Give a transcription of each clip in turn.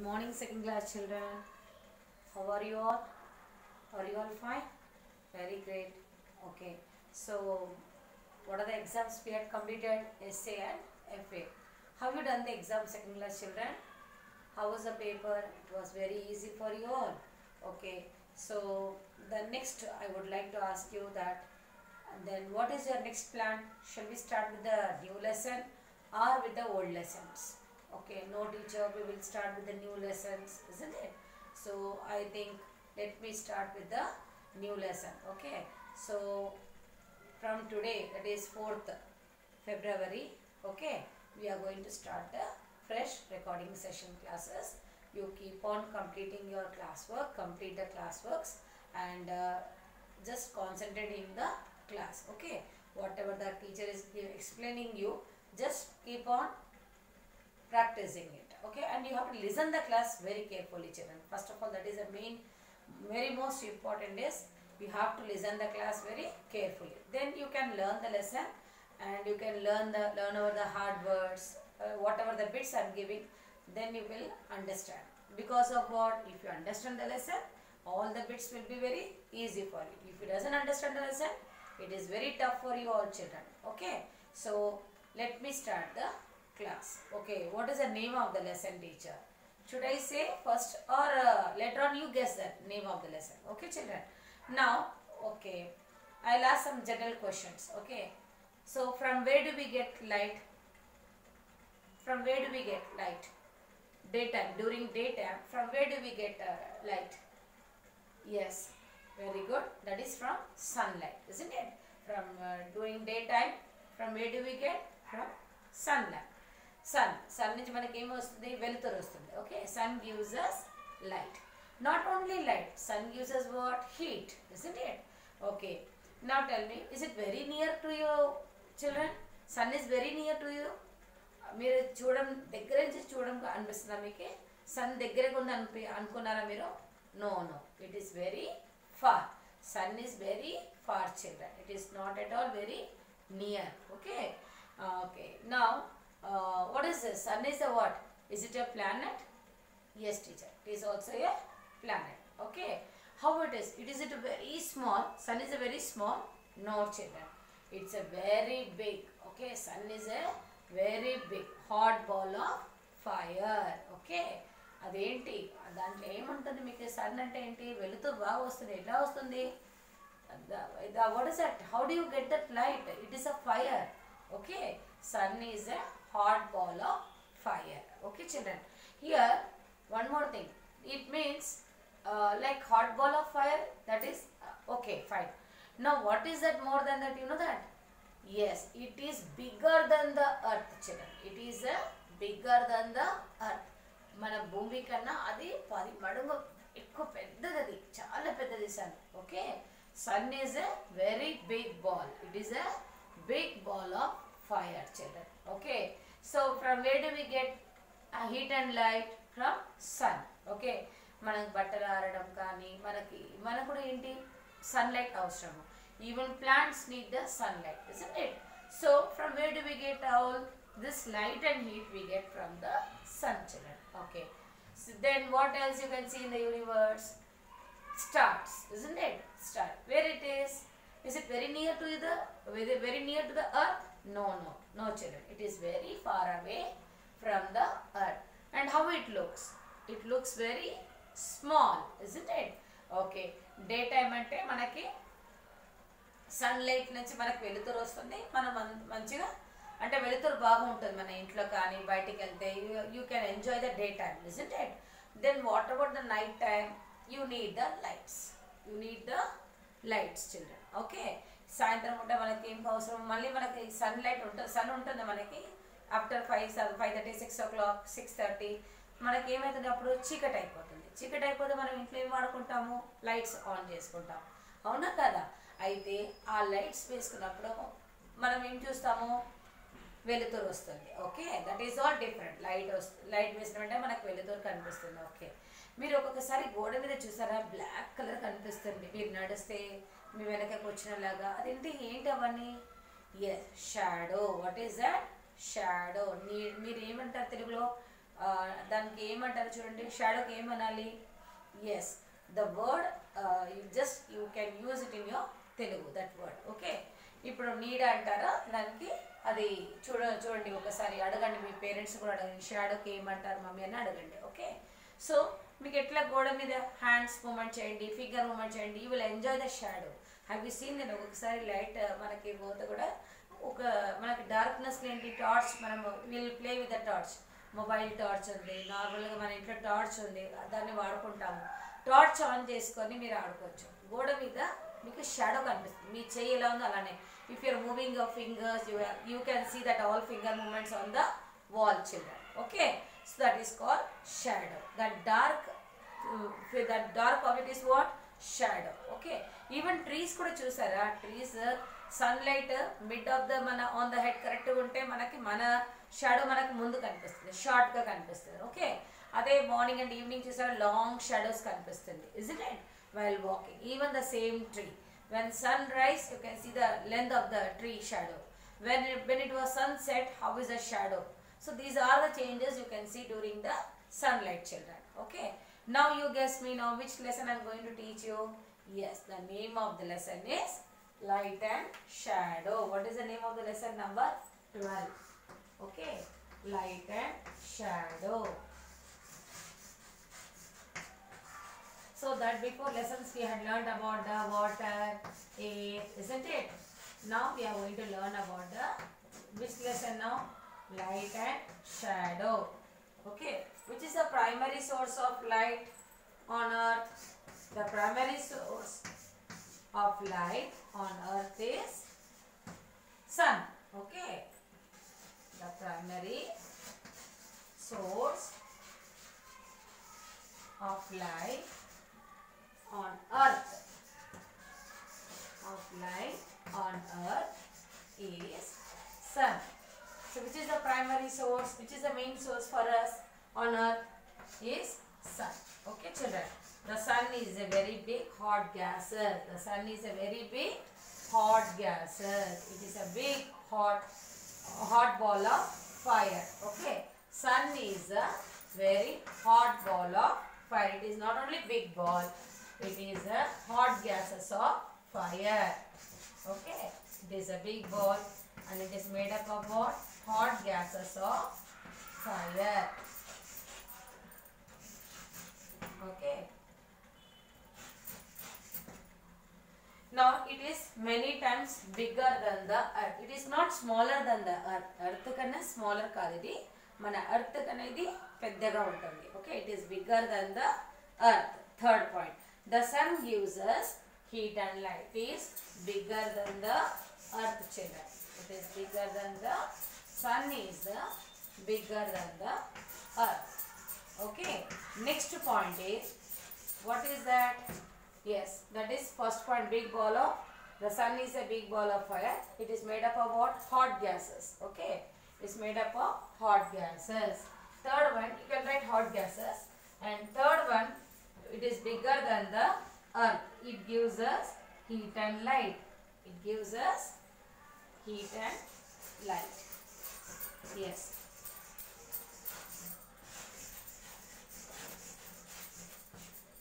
morning, second class children. How are you all? Are you all fine? Very great. Okay. So, what are the exams we had completed? Essay and FA. Have you done the exam, second class children? How was the paper? It was very easy for you all. Okay. So, the next I would like to ask you that then what is your next plan? Shall we start with the new lesson or with the old lessons? Okay, no teacher, we will start with the new lessons, isn't it? So I think let me start with the new lesson. Okay, so from today, that is 4th February, okay, we are going to start the fresh recording session classes. You keep on completing your classwork, complete the classworks, and just concentrate in the class. Okay, whatever the teacher is explaining you, just keep on practicing it. Okay, and you have to listen the class very carefully, children. First of all, that is the main, very most important is you have to listen the class very carefully. Then you can learn the lesson and you can learn over the hard words, whatever the bits I am giving, then you will understand. Because of what? If you understand the lesson, all the bits will be very easy for you. If you doesn't understand the lesson, it is very tough for you all children. Okay, so let me start the class. Okay, what is the name of the lesson, teacher? Should I say first or later on you guess the name of the lesson? Okay, children. Now, okay, I'll ask some general questions. Okay, so from where do we get light? From where do we get light? Daytime. During daytime, from where do we get light? Yes, very good. That is from sunlight, isn't it? From during daytime, from where do we get? From sunlight. Sun నుంచి మనకి ఏం వస్తుంది? వెలుతురు వస్తుంది. Okay, sun gives us light. Not only light, sun gives us what? Heat, isn't it? Okay, now tell me, is it very near to you children? Sun is very near to you. మీరు దగ్గర నుంచి అనిపిస్తుందా మీకు? Sun దగ్గరగా ఉంది అనుకున్నారా మీరు? No, it is very far. Sun is very far, children. It is not at all very near. Okay, okay, now what is this? Sun is a what? Is it a planet? Yes, teacher, it is also a planet. Okay, how it is? Is it a very small? Sun is a very small? No, children, it's a very big. Okay, sun is a very big hot ball of fire. Okay, అదేంటి దాంట్లో ఏముంటుంది మీకు? Sun అంటే ఏంటి? వెలుతురు బాగా వస్తుంది. ఎట్లా వస్తుంది? What is that? How do you get that light? It is a fire. Okay, sun is a hot ball of fire. Okay, children, here one more thing. It means like hot ball of fire, that is okay, fine. Now what is that more than that? You know that? Yes, it is bigger than the earth, children. It is bigger than the earth. మన భూమి కన్నా అది 10 మడమ ఎక్కువ పెద్దది, చాలా పెద్దది sun. Okay, sun is a very big ball. It is a big ball of fire, children. Okay, so from where do we get heat and light? From sun. Okay, మనకు బట్టలు ఆరడం కానీ మనకు కూడా ఏంటి? సన్లైట్ అవసరము. Even plants need the sunlight, isn't it? So from where do we get all this light and heat? We get from the sun, children. Okay, so then what else you can see in the universe? Stars, isn't it? Star, where it is? Is it very near to the earth? No, children, it is very far away from the earth. And how it looks? It looks very small, isn't it? Okay, daytime ante manaki sunlight నుంచి మనకు వెలుతురు వస్తుంది. మనం మంచిగా అంటే వెలుతురు బాగుంటుంది మన ఇంట్లో కానీ బయటికి వెళ్తే. You can enjoy the day time, isn't it? Then what about the night time? You need the lights. Children. Okay, సాయంత్రం ఉంటే మనకి ఏం అవసరం? మళ్ళీ మనకి సన్ లైట్ ఉంటుంది, సన్ ఉంటుంది మనకి ఆఫ్టర్ 5:30, 6 o'clock, 6:30 మనకి ఏమవుతుంది? అప్పుడు చీకటి అయిపోతుంది. చీకటి అయిపోతే మనం ఇంట్లో ఏం వాడుకుంటాము? లైట్స్ ఆన్ చేసుకుంటాం, అవునా కదా? అయితే ఆ లైట్స్ వేసుకున్నప్పుడు మనం ఏం చూస్తాము? వెలుతురు వస్తుంది. Okay, that is all different. Light వేసినట్టే మనకు వెలుతురు కనిపిస్తుంది. ఓకే, మీరు ఒక్కొక్కసారి గోడ మీద చూసారా? బ్లాక్ కలర్ కనిపిస్తుంది. మీరు నడిస్తే మీ వెనకకు వచ్చినలాగా. అదేంటి? ఏంటి అవన్నీ? Yes, shadow. What is that? Shadow. మీరు ఏమంటారు తెలుగులో? దానికి ఏమంటారు చూడండి, షాడోకి ఏమనాలి? Yes, the word you can use it in your Telugu, that word. Okay, ఇప్పుడు నీడ అంటారా దానికి, అది చూడండి ఒకసారి అడగండి, మీ పేరెంట్స్ కూడా అడగండి, షాడోకి ఏమంటారు మమ్మీ అని అడగండి. ఓకే, సో మీకు ఎట్లా గోడ మీద హ్యాండ్స్ మూమెంట్ చేయండి, ఫింగర్ మూమెంట్ చేయండి, you will enjoy the shadow. Have you scene? నేను ఒక్కొక్కసారి లైట్ మనకి పోతే కూడా ఒక మనకి డార్క్నెస్లో ఏంటి టార్చ్, మనం will play with the torch. Mobile torch ఉంది, నార్మల్గా మన ఇంట్లో టార్చ్ ఉంది, దాన్ని వాడుకుంటాము. టార్చ్ ఆన్ చేసుకొని మీరు ఆడుకోవచ్చు. గోడ మీద మీకు షాడో కనిపిస్తుంది, మీ చెయ్యి ఎలా ఉందో అలానే. If you're moving your fingers, you can see that all finger movements on the wall, children. Okay, so that is called shadow. That dark object is what? Shadow. Okay, even trees kuda chusara, trees sunlight mid of the mana on the head correct ga unte manaki mana shadow manaku mundu kanipistundi, short ga kanipistundi. Okay, ade morning and evening chusara long shadows kanipistundi, isn't it? While walking, even the same tree, when sun rise you can see the length of the tree shadow. When it was sunset, how is the shadow? So these are the changes you can see during the sunlight, children. Okay, now you guess me now which lesson I am going to teach you. Yes, the name of the lesson is light and shadow. What is the name of the lesson? Number 12. Okay, light and shadow. So that before lessons we had learned about the water, air, isn't it? Now we are going to learn about the which lesson now? Light and shadow. Okay, which is the primary source of light on earth? The primary source of light on earth is sun. Okay, the primary source of light on earth is sun. So which is the primary source, which is the main source for us on earth is sun. Okay, children, the sun is a very big hot gas. The sun is a very big hot gas. It is a big hot ball of fire. Okay, sun is a very hot ball of fire. It is not only big ball, it is a hot gases of fire. Okay, it is a big ball and it is made up of what? Hot gases of fire. Okay, now it is many times bigger than the earth. It is not smaller than the earth. Earth kanna smaller kaadu idi, mana earth kanna idi peddaga untundi. Okay, it is bigger than the earth. Third point, the sun gives us heat and light. It is bigger than the earth, children. It is bigger than the sun, is bigger than the earth. Okay, next point is, what is that? Yes, that is first point, big ball of, the sun is a big ball of fire. It is made up of what? Hot gases. Okay, it's made up of hot gases. Third one, you can write hot gases. And third one, it is bigger than the earth. It gives us heat and light. It gives us heat and light. Yes.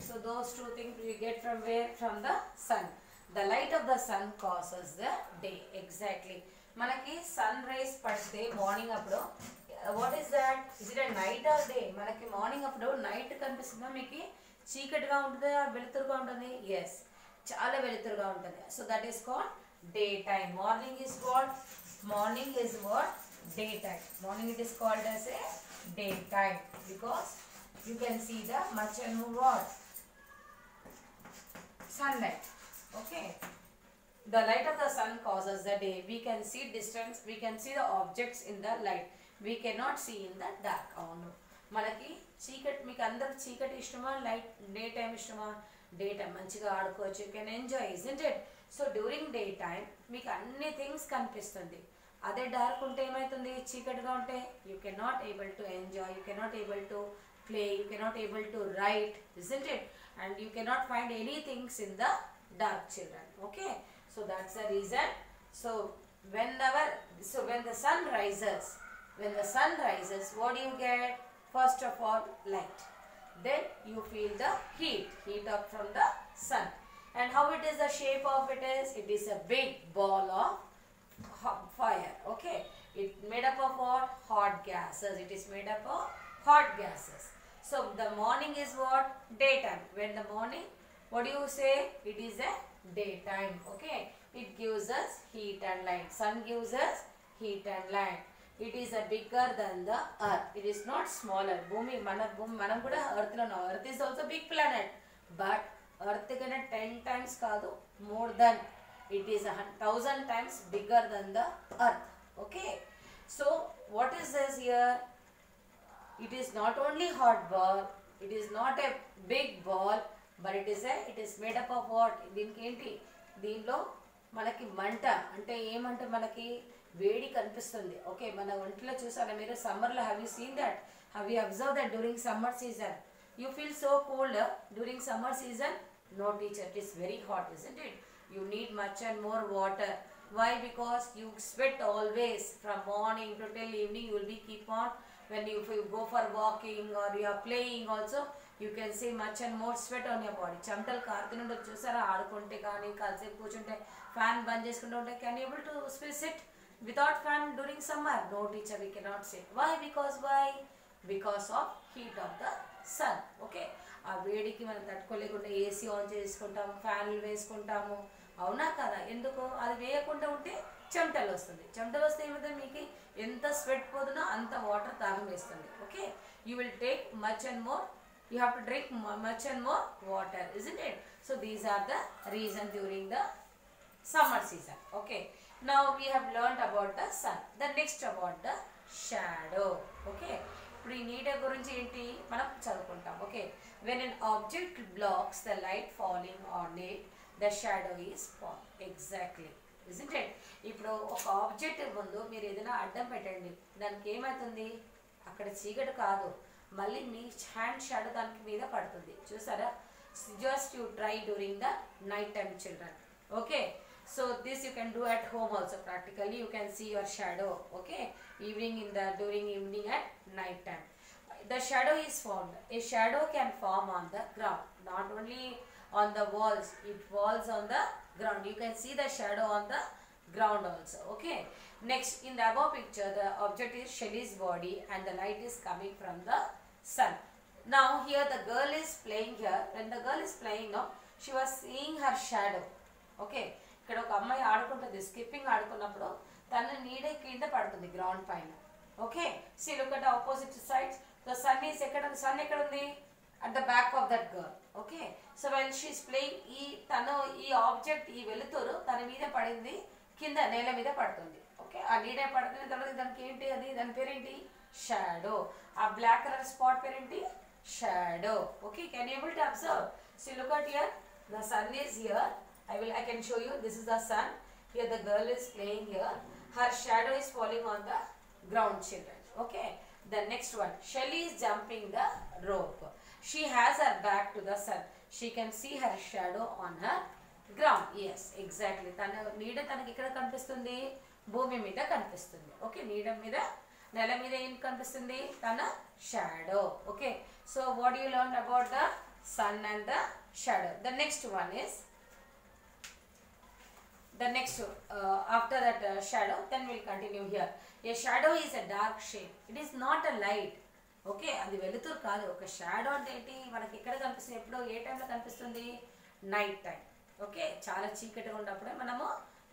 So those two things we get from where? From the sun. The light of the sun causes the day. Exactly. Manaki sun rays padte morning appudu. What is that? Is it a night or day? Manaki morning appudu night kanipistunda meeki చీకటిగా ఉంటుంది, వెలుతురుగా ఉంటుంది. Yes, చాలా వెలుతురుగా ఉంటుంది. So that is called day time. Morning is called, morning is what? Day time. Morning it is called as a day time because you can see the much and what? Sunlight. Okay, the light of the sun causes the day. We can see distance, we can see the objects in the light, we cannot see in the dark. అవును, మనకి చీకటి, మీకు అందరు చీకటి ఇష్టమా, light day time ఇష్టమా? Day time మంచిగా ఆడుకోవచ్చు, you can enjoy, isn't it? So during day time మీకు అన్ని థింగ్స్ కనిపిస్తుంది. అదే డార్క్ ఉంటే ఏమవుతుంది? చీకటిగా ఉంటే you can not able to enjoy, you can not able to play, you cannot able to write, isn't it? And you cannot find any things in the dark, children. Okay, so that's the reason. So when the sun rises, what do you get? First of all, light. Then you feel the heat up from the sun. And how it is the shape of it is? It is a big ball of fire. Okay. It made up of what? Hot gases. It is made up of hot gases. So the morning is what? Daytime. When the morning, what do you say? It is a daytime. Okay. It gives us heat and light. Sun gives us heat and light. It is a bigger than the earth. It is not smaller. Bhumi, manam kuda earth lo now. Earth is also big planet. But earth kana 10 times kaadu, more than. It is 1,000 times bigger than the earth. Okay. So what is this here? It is not only hot ball. It is not a big ball. But it is made up of what? దీనిలో మనకి మంట అంటే ఏమంటే మనకి వేడి కనిపిస్తుంది. Okay, మన ఒంట్లో చూసారా మీరు సమ్మర్లో? Have you seen that? Have you observe that during summer season you feel so cold during summer season? No teacher, it is very hot, isn't it? You need much and more water. Why? Because you sweat always from morning to till evening. You will be keep on when you go for walking or you are playing also. You can see much and more sweat on your body. చెమటలు కారుతుంటే చూసారా? ఆడుకుంటే కానీ కాసేపు కూర్చుంటే fan బంద్ చేసుకుంటూ ఉంటే can you able to sit without fan during summer? No teacher, we cannot sit. Why? Because of heat of the sun. Okay, ఆ వేడికి మనం తట్టుకోలేకుండా ఏసీ ఆన్ చేసుకుంటాము, ఫ్యాన్లు వేసుకుంటాము, అవునా కదా? ఎందుకు? అది వేయకుండా ఉంటే చెమటలు వస్తుంది. చెమటలు వస్తే ఏమైతే మీకు ఎంత స్వెట్ పోతున్నా అంత వాటర్ తాగం వేస్తుంది. Okay, you will take much and more. You have to drink much and more water, isn't it? So these are the reason during the summer season. Okay, now we have learned about the sun. The next about the shadow. Okay, ఇప్పుడు ఈ నీడ గురించి ఏంటి మనం చదువుకుంటాం. Okay, when an object blocks the light falling on it, the shadow is formed. Exactly, isn't it? ఇప్పుడు ఒక object ముందు మీరు ఏదైనా అడ్డం పెట్టండి, దానికి ఏమవుతుంది? అక్కడ చీకటి కాదు, మళ్ళీ మీ హ్యాండ్ షాడో దానికి మీద పడుతుంది. చూసారా? Just you try during the night time children. Okay, so this you can do at home also. Practically you can see your shadow. Okay, during evening at night time. The shadow is formed. A shadow can form on the ground, not only on the walls. It falls on the ground. You can see the shadow on the ground also. Okay, next, in the above picture, the object is Shelly's body and the light is coming from the sun. Now here the girl is playing here. When the girl is playing now, she was seeing her shadow. Okay, ఇక్కడ ఒక అమ్మాయి ఆడుకుంటుంది, skipping ఆడుకున్నప్పుడు తన నీడే కింద పడుతుంది ground పైన. Okay, see look at the opposite sides. The sun is sun ఎక్కడ ఉంది? At the back of that girl. Okay, so when she is playing, ఈ ఆబ్జెక్ట్ ఈ వెలుతురు తన మీద పడింది, కింద నేల మీద పడుతుంది. ఓకే, ఆ నీడ పడుతున్న తర్వాత దానికి ఏంటి? దాని పేరేంటి? షాడో. ఆ బ్లాక్ కలర్ స్పాట్ పేరేంటి? Shadow. Okay, can you able to observe? So look at here, the sun is here. I can show you. This is the sun. Here the girl is playing here. Her shadow is falling on the ground, children. Okay, the next one, Shelly is jumping the rope. She has her back to the sun. She can see her shadow on her ground. Yes, exactly. తన నీడ తనకి ఎక్కడ కనిపిస్తుంది? భూమి మీద కనిపిస్తుంది. Okay, నీడ మీద, నెల మీద ఏం కనిపిస్తుంది? తన shadow. Okay, so what you learn about the sun and the shadow. The next one is after that shadow, then we'll continue here. A shadow is a dark shape. It is not a light. Okay, అది వెలుతురు కాదు. ఒక shadow అంటే ఏంటి? మనకి ఎక్కడ కనిపిస్తుంది? ఎప్పుడో ఏ టైంలో కనిపిస్తుంది? Night time. ఓకే, చాలా చీకటిగా ఉన్నప్పుడే మనము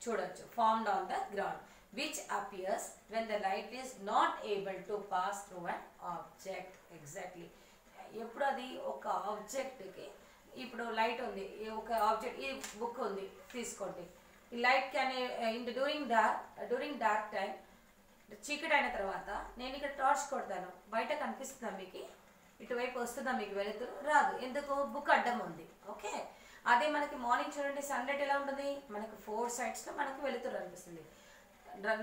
చూడొచ్చు. Formed on the ground which appears when the light is not able to pass through an object. Exactly, ఎప్పుడు అది ఒక ఆబ్జెక్ట్కి, ఇప్పుడు లైట్ ఉంది, ఒక ఆబ్జెక్ట్, ఈ బుక్ ఉంది తీసుకోండి. ఈ light can during dark time, చీకటి అయిన తర్వాత నేను ఇక్కడ టార్చ్ కొడతాను, బయట కనిపిస్తుందా మీకు? ఇటువైపు వస్తుందా మీకు వెలుతురు? రాదు. ఎందుకు? బుక్ అడ్డం ఉంది. ఓకే, అదే మనకి మార్నింగ్ చూడండి, సన్లైట్ ఎలా ఉంటుంది? మనకు 4 sides మనకి వెలుతురు అనిపిస్తుంది.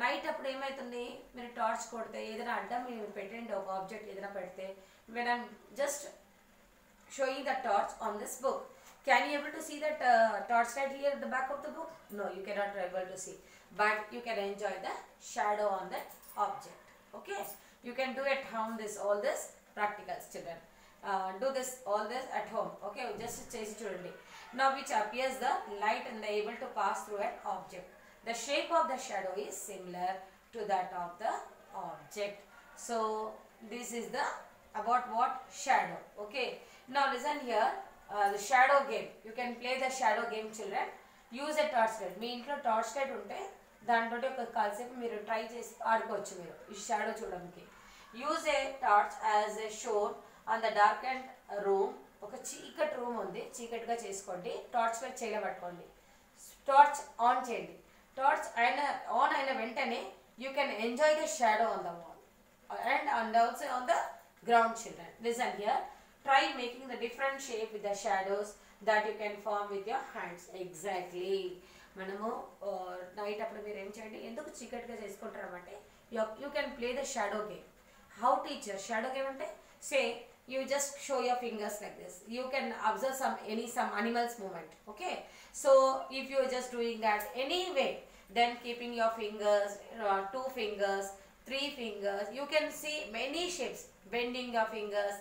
నైట్ అప్పుడు ఏమవుతుంది? మీరు టార్చ్ కొడితే ఏదైనా అడ్డం మీరు పెట్టండి, ఒక ఆబ్జెక్ట్ ఏదైనా పెడితే, when I'm just showing the torch on this book, can you able to see that torch light here at the back of the book? No, you cannot able to see, but you can enjoy the shadow on that object. Okay, you can do at home all this practicals, children. Do this all this at home. Okay, just chase chudandi. Now which appears the light and the able to pass through an object. The shape of the shadow is similar to that of the object. So this is the about what? Shadow. Okay, now listen here. The shadow game, you can play the shadow game, children. Use a torch light. మీ ఇంట్లో torch light ఉంటే దాంట్లో ఒక కాసేపు మీరు try చేసి ఆడుకోవచ్చు మీరు ఈ షాడో చూడడానికి. Use a torch as a shown on the dark and room. ఒక చీకటి రూమ్ ఉంది, చీకటిగా చేసుకోండి. టార్చ్ లైట్ చేయబట్టుకోండి, టార్చ్ ఆన్ చేయండి. టార్చ్ ఆన్ అయిన వెంటనే you can enjoy the shadow on the wall and also on the ground, children. Listen here. Try making the different shape with the shadows that you can form with your hands. Exactly. మనము night అప్పుడు మీరు ఏం చేయండి, ఎందుకు చీకటిగా చేసుకుంటారంటే you can play the shadow game. How teacher shadow game అంటే say you just show your fingers like this. You can observe some animals movement. Okay, so if you are just doing that anyway, then keeping your fingers, 2 fingers, 3 fingers, you can see many shapes, bending your fingers.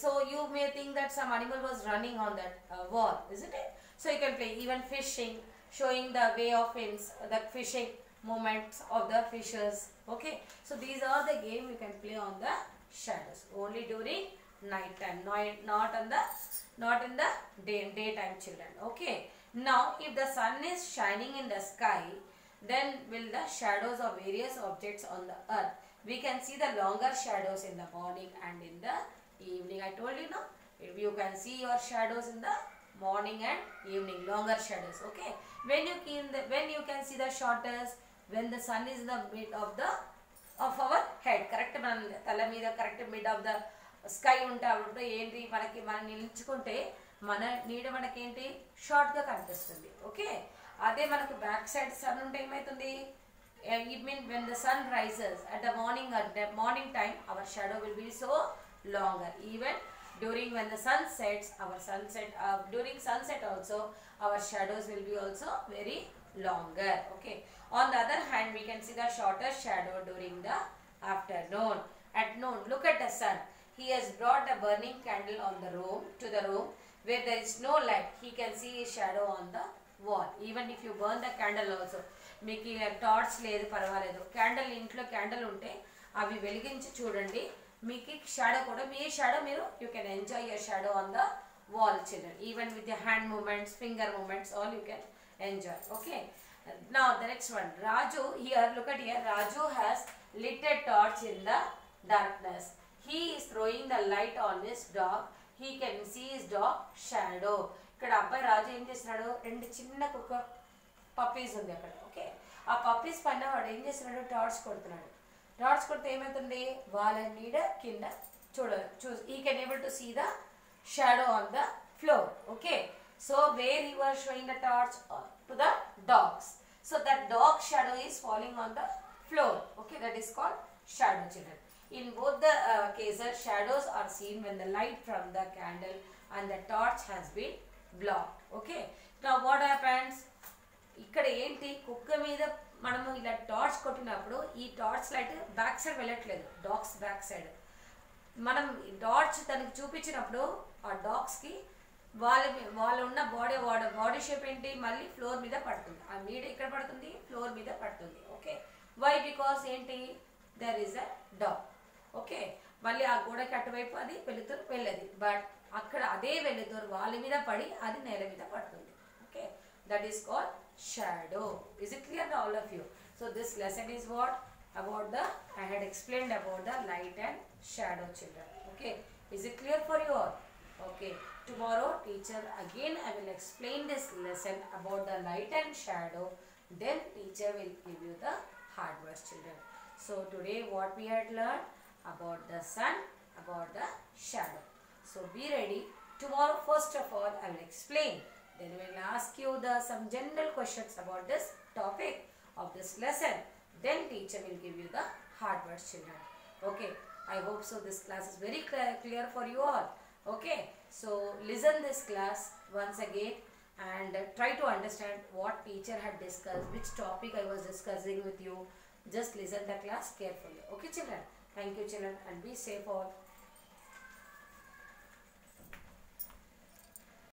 So you may think that some animal was running on that wall, isn't it? So you can play even fishing, showing the way of fins, the fishing movements of the fishes. Okay, so these are the game you can play on the shadows only during night time, not in the daytime, children. Okay, now if the sun is shining in the sky, then will the shadows of various objects on the earth. We can see the longer shadows in the morning and in the evening. I told you now, if you can see your shadows in the morning and evening, longer shadows. Okay, when you can see the shortest when the sun is in the mid of our head. Correct, man tala meeda correct mid of the sky ఉంటప్పుడు ఏంటి మనకి మనం నిల్చుకుంటే మన నీడ మనకి ఏంటి short గా కనిపిస్తుంది. Okay, అదే మనకు బ్యాక్ సైడ్ సన్ ఉంటే ఏమవుతుంది, it means when the sun rises at the morning time, our shadow will be so longer. Even during when the sun sets, during sunset also our shadows will be also very longer. Okay, on the other hand, we can see the shorter shadow during the afternoon. At noon, look at the sun. He has brought a burning candle on the room where there is no light. He can see his shadow on the wall. Even if you burn the candle also, మీకు torch లేదు పర్వాలేదు, candle ఇంట్లో candle ఉంటే అవి వెలిగించి చూడండి, మీకు shadow కూడా మీ షాడో మీరు you can enjoy your shadow on the wall, children. Even with the hand movements, finger movements, all you can enjoy. Okay, now the next one, Raju. Here, look at here. Raju has lit a torch in the darkness. He is throwing the light on his dog. He can see his dog shadow. ఇక్కడ అబ్బాయి రాజు ఏం చేస్తున్నాడు, 2 చిన్న కుక్క puppies ఉంది అక్కడ. Okay, ఆ puppies పైన వాడు ఏం చేస్తున్నాడు, టార్చ్ కొడుతున్నాడు. టార్చ్ కొడితే ఏమవుతుంది, వాళ్ళ నీడ కింద he can able to see the shadow on the floor. Okay, so where he was showing the torch to the dogs, so that dog shadow is falling on the floor. Okay, that is called shadow, children. In both the cases, shadows are seen when the light from the candle and the torch has been blocked. Okay, now what happens, ఇక్కడ ఏంటి కుక్క మీద మనము ఇలా torch కొట్టినప్పుడు ఈ torch light back side వెళ్ళట్లేదు, dogs back side. మనం టార్చ్ తనకి చూపించినప్పుడు ఆ డాగ్స్కి వాళ్ళ ఉన్న బాడీ షేప్ ఏంటి, మళ్ళీ ఫ్లోర్ మీద పడుతుంది. ఆ నీడ ఇక్కడ పడుతుంది, ఫ్లోర్ మీద పడుతుంది. ఓకే, వై, బికాస్ ఏంటి, there is a dog. Okay, మళ్ళీ ఆ గోడకి అటువైపు అది వెలుతురు వెళ్ళదు, బట్ అక్కడ అదే వెలుతురు వాళ్ళ మీద పడి అది నేల మీద పడుతుంది. Okay, that is called shadow. Is it clear to all of you? So this lesson is what about I had explained about the light and shadow, children. Okay, is it clear for you all? Okay, tomorrow teacher again I will explain this lesson about the light and shadow, then teacher will give you the hard words, children. So today what we had learned about the sun, about the shadow. So be ready. Tomorrow first of all I will explain, then we will ask you some general questions about this topic of this lesson, then teacher will give you the hard words, children. Okay, I hope so this class is very clear for you all. Okay, so listen this class once again and try to understand what teacher had discussed, which topic I was discussing with you. Just listen the class carefully. Okay, children. Thank you, children, and be safe all.